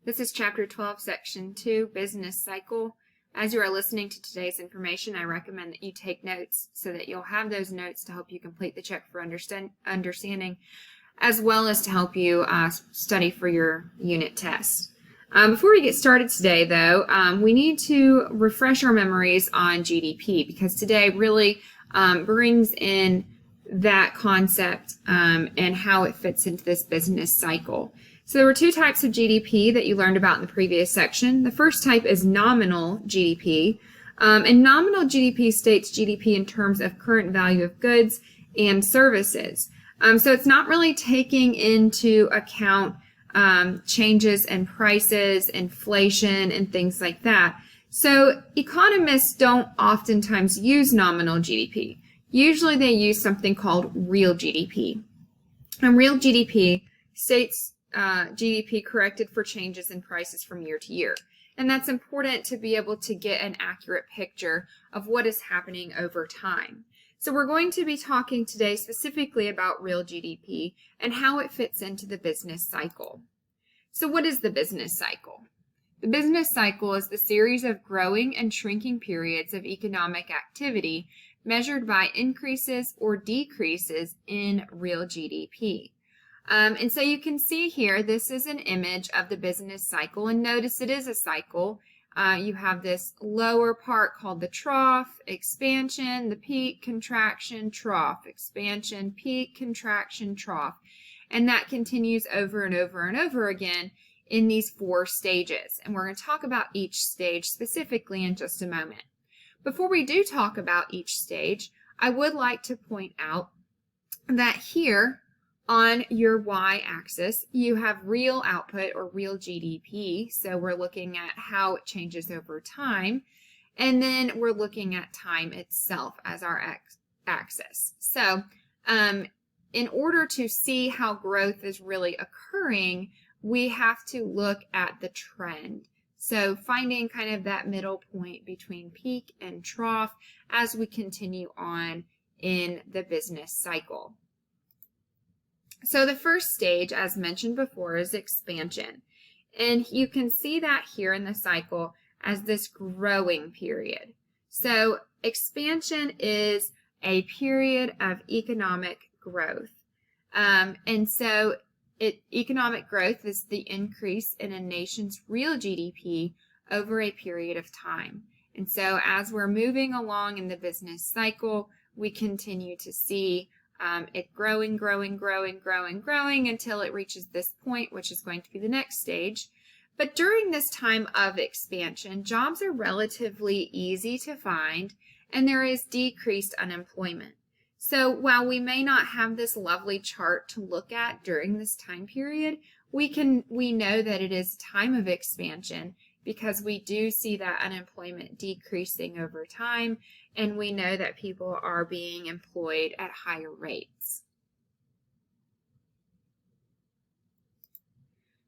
This is Chapter 12, Section 2, Business Cycle. As you are listening to today's information, I recommend that you take notes so that you'll have those notes to help you complete the check for understanding, as well as to help you study for your unit test. Before we get started today, though, we need to refresh our memories on GDP, because today really brings in that concept and how it fits into this business cycle. So there were two types of GDP that you learned about in the previous section. The first type is nominal GDP. And nominal GDP states GDP in terms of current value of goods and services. So it's not really taking into account changes in prices, inflation, and things like that. So economists don't oftentimes use nominal GDP. Usually they use something called real GDP. And real GDP states GDP corrected for changes in prices from year to year. And that's important to be able to get an accurate picture of what is happening over time. So we're going to be talking today specifically about real GDP and how it fits into the business cycle. So what is the business cycle? The business cycle is the series of growing and shrinking periods of economic activity measured by increases or decreases in real GDP. And so you can see here, this is an image of the business cycle, and notice it is a cycle. You have this lower part called the trough, expansion, the peak, contraction, trough, expansion, peak, contraction, trough. And that continues over and over and over again in these 4 stages. And we're going to talk about each stage specifically in just a moment. Before we do talk about each stage, I would like to point out that here on your y-axis, you have real output or real GDP. So we're looking at how it changes over time. And then we're looking at time itself as our axis. So in order to see how growth is really occurring, we have to look at the trend. So finding kind of that middle point between peak and trough as we continue on in the business cycle. So the first stage, as mentioned before, is expansion. And you can see that here in the cycle as this growing period. So expansion is a period of economic growth. And so economic growth is the increase in a nation's real GDP over a period of time. And so as we're moving along in the business cycle, we continue to see it growing until it reaches this point, which is going to be the next stage. But during this time of expansion, jobs are relatively easy to find, and there is decreased unemployment. So while we may not have this lovely chart to look at during this time period, we know that it is time of expansion because we do see that unemployment decreasing over time, and we know that people are being employed at higher rates.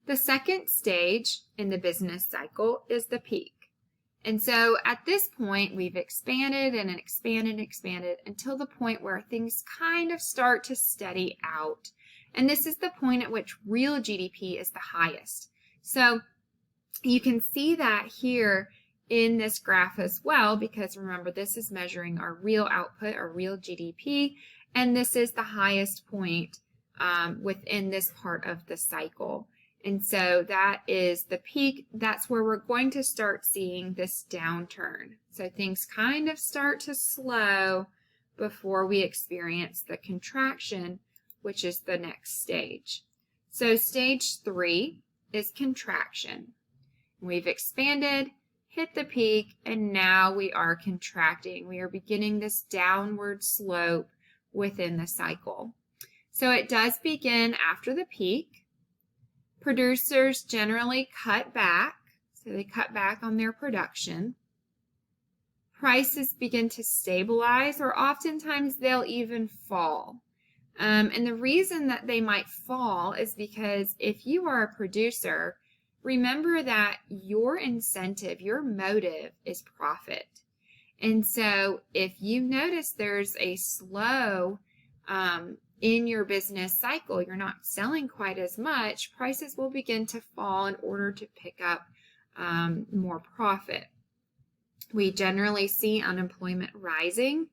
The second stage in the business cycle is the peak. And so at this point, we've expanded and expanded until the point where things kind of start to steady out. And this is the point at which real GDP is the highest. So you can see that here in this graph as well, because remember, this is measuring our real output, our real GDP, and this is the highest point within this part of the cycle. And so that is the peak. That's where we're going to start seeing this downturn. So things kind of start to slow before we experience the contraction, which is the next stage. So stage 3 is contraction. We've expanded, hit the peak, and now we are contracting. We are beginning this downward slope within the cycle. So it does begin after the peak. Producers generally cut back, so they cut back on their production. Prices begin to stabilize, or oftentimes they'll even fall. And the reason that they might fall is because if you are a producer, remember that your incentive, your motive is profit. And so if you notice there's a slow in your business cycle, you're not selling quite as much, prices will begin to fall in order to pick up more profit. We generally see unemployment rising,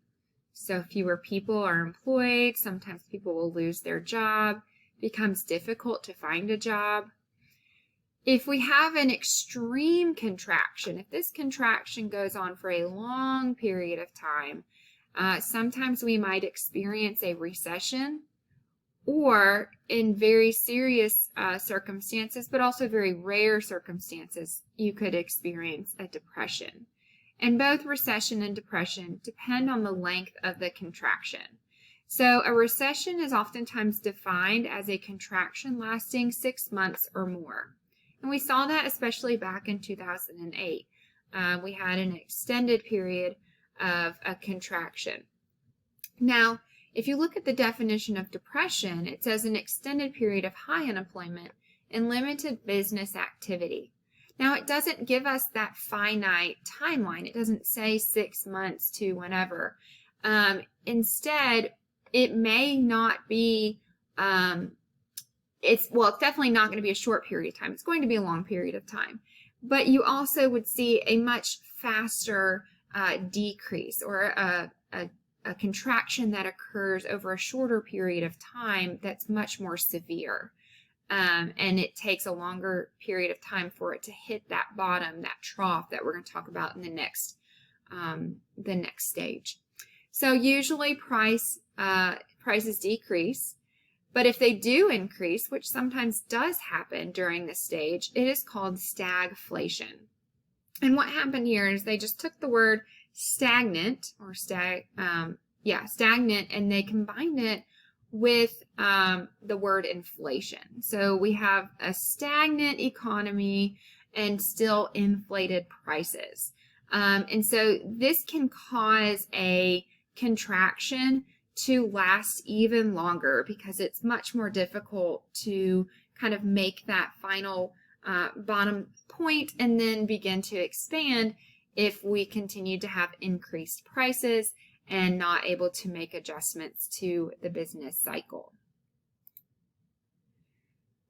so fewer people are employed. Sometimes people will lose their job. It becomes difficult to find a job. If we have an extreme contraction, if this contraction goes on for a long period of time, sometimes we might experience a recession, or in very serious circumstances, but also very rare circumstances, you could experience a depression. And both recession and depression depend on the length of the contraction. So a recession is oftentimes defined as a contraction lasting 6 months or more. And we saw that especially back in 2008. We had an extended period of a contraction. Now, if you look at the definition of depression, it says an extended period of high unemployment and limited business activity. Now, it doesn't give us that finite timeline. It doesn't say 6 months to whenever. Instead, it may not be, it's definitely not going to be a short period of time. It's going to be a long period of time. But you also would see a much faster decrease, or a contraction that occurs over a shorter period of time that's much more severe. And it takes a longer period of time for it to hit that bottom, that trough that we're going to talk about in the next stage. So usually prices decrease, but if they do increase, which sometimes does happen during this stage, it is called stagflation. And what happened here is they just took the word stagnant, or stagnant, and they combined it with the word inflation. So we have a stagnant economy and still inflated prices. And so this can cause a contraction to last even longer, because it's much more difficult to kind of make that final bottom point and then begin to expand if we continue to have increased prices and not able to make adjustments to the business cycle.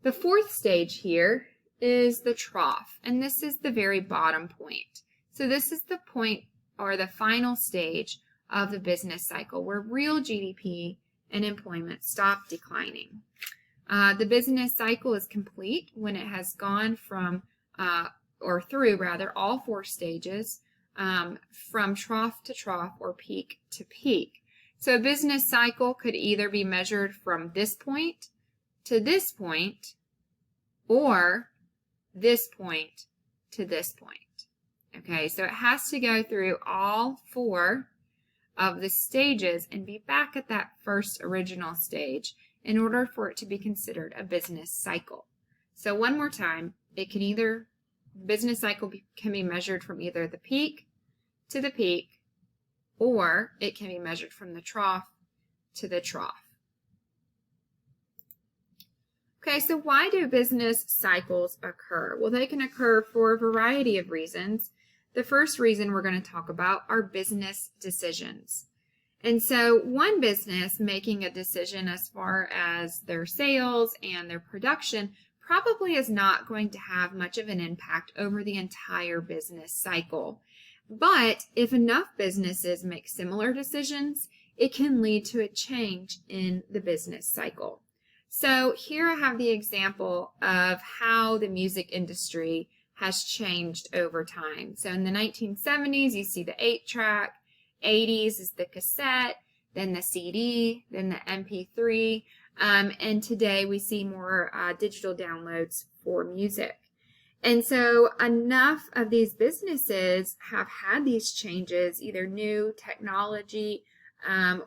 The fourth stage here is the trough, and this is the very bottom point. So this is the point, or the final stage of the business cycle, where real GDP and employment stop declining. The business cycle is complete when it has gone from, through all 4 stages, from trough to trough, or peak to peak. So a business cycle could either be measured from this point to this point, or this point to this point. Okay, so it has to go through all 4 of the stages and be back at that first original stage in order for it to be considered a business cycle. So one more time, business cycle can be measured from either the peak to the peak, or it can be measured from the trough to the trough. Okay, so why do business cycles occur? Well, they can occur for a variety of reasons. The first reason we're going to talk about are business decisions. And so one business making a decision as far as their sales and their production probably is not going to have much of an impact over the entire business cycle. But if enough businesses make similar decisions, it can lead to a change in the business cycle. So here I have the example of how the music industry has changed over time. So in the 1970s, you see the 8-track, 80s is the cassette, then the CD, then the MP3, and today we see more digital downloads for music. And so enough of these businesses have had these changes, either new technology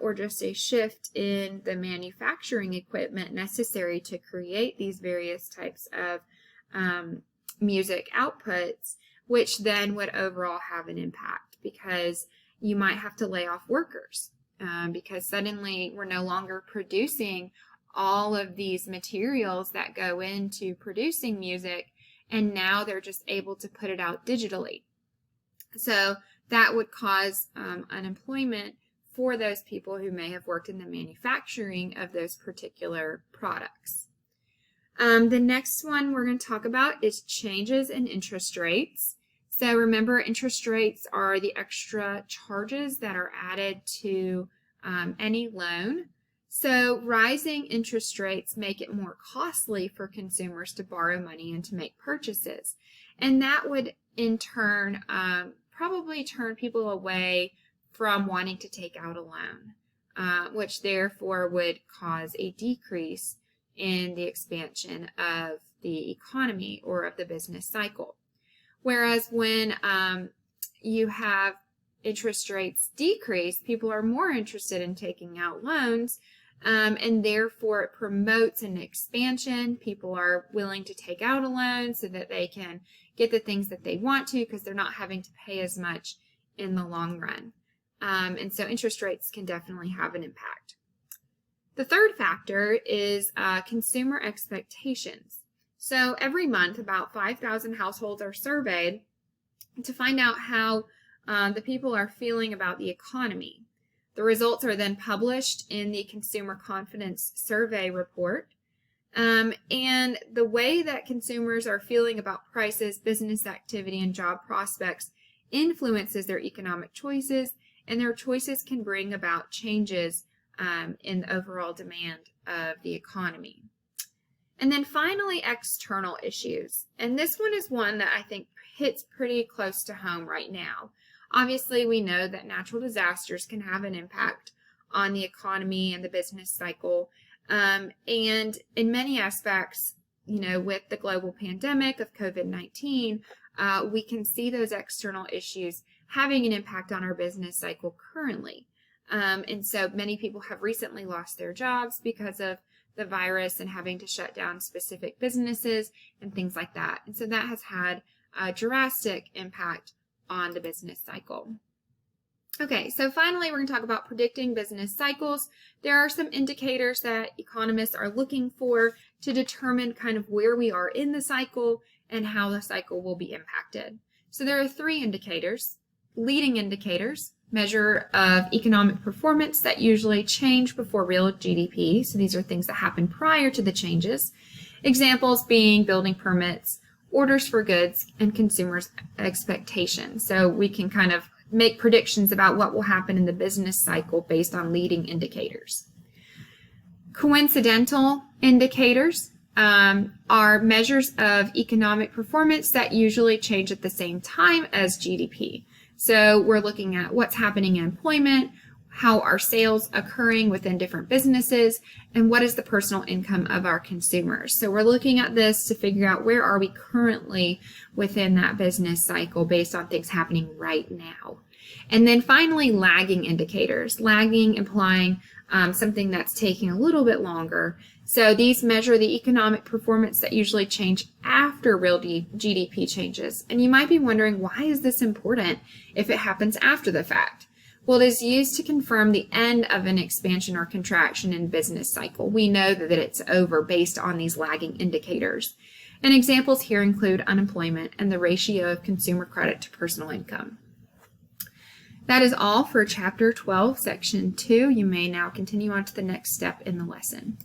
or just a shift in the manufacturing equipment necessary to create these various types of music outputs, which then would overall have an impact, because you might have to lay off workers because suddenly we're no longer producing all of these materials that go into producing music, and now they're just able to put it out digitally. So that would cause unemployment for those people who may have worked in the manufacturing of those particular products. The next one we're going to talk about is changes in interest rates. So remember, interest rates are the extra charges that are added to any loan. So rising interest rates make it more costly for consumers to borrow money and to make purchases. And that would in turn probably turn people away from wanting to take out a loan, which therefore would cause a decrease in the expansion of the economy or of the business cycle. Whereas when you have interest rates decrease, people are more interested in taking out loans, and therefore it promotes an expansion. People are willing to take out a loan so that they can get the things that they want to because they're not having to pay as much in the long run. And so interest rates can definitely have an impact. The third factor is consumer expectations. So every month, about 5,000 households are surveyed to find out how the people are feeling about the economy. The results are then published in the Consumer Confidence Survey report. And the way that consumers are feeling about prices, business activity, and job prospects influences their economic choices, and their choices can bring about changes in the overall demand of the economy. And then finally, external issues. And this one is one that I think hits pretty close to home right now. Obviously, we know that natural disasters can have an impact on the economy and the business cycle. And in many aspects, with the global pandemic of COVID-19, we can see those external issues having an impact on our business cycle currently. And so many people have recently lost their jobs because of the virus and having to shut down specific businesses and things like that. And so that has had a drastic impact on the business cycle. Okay, so finally, we're going to talk about predicting business cycles. There are some indicators that economists are looking for to determine kind of where we are in the cycle and how the cycle will be impacted. So there are 3 indicators. Leading indicators, measure of economic performance that usually change before real GDP. So these are things that happen prior to the changes. Examples being building permits, orders for goods, and consumers' expectations. So we can kind of make predictions about what will happen in the business cycle based on leading indicators. Coincidental indicators are measures of economic performance that usually change at the same time as GDP. So we're looking at what's happening in employment, how are sales occurring within different businesses, and what is the personal income of our consumers. So we're looking at this to figure out where are we currently within that business cycle based on things happening right now. And then finally, lagging indicators. Lagging implying something that's taking a little bit longer. So these measure the economic performance that usually change after real GDP changes. And you might be wondering, why is this important if it happens after the fact? Well, it is used to confirm the end of an expansion or contraction in business cycle. We know that it's over based on these lagging indicators. And examples here include unemployment and the ratio of consumer credit to personal income. That is all for Chapter 12, Section 2. You may now continue on to the next step in the lesson.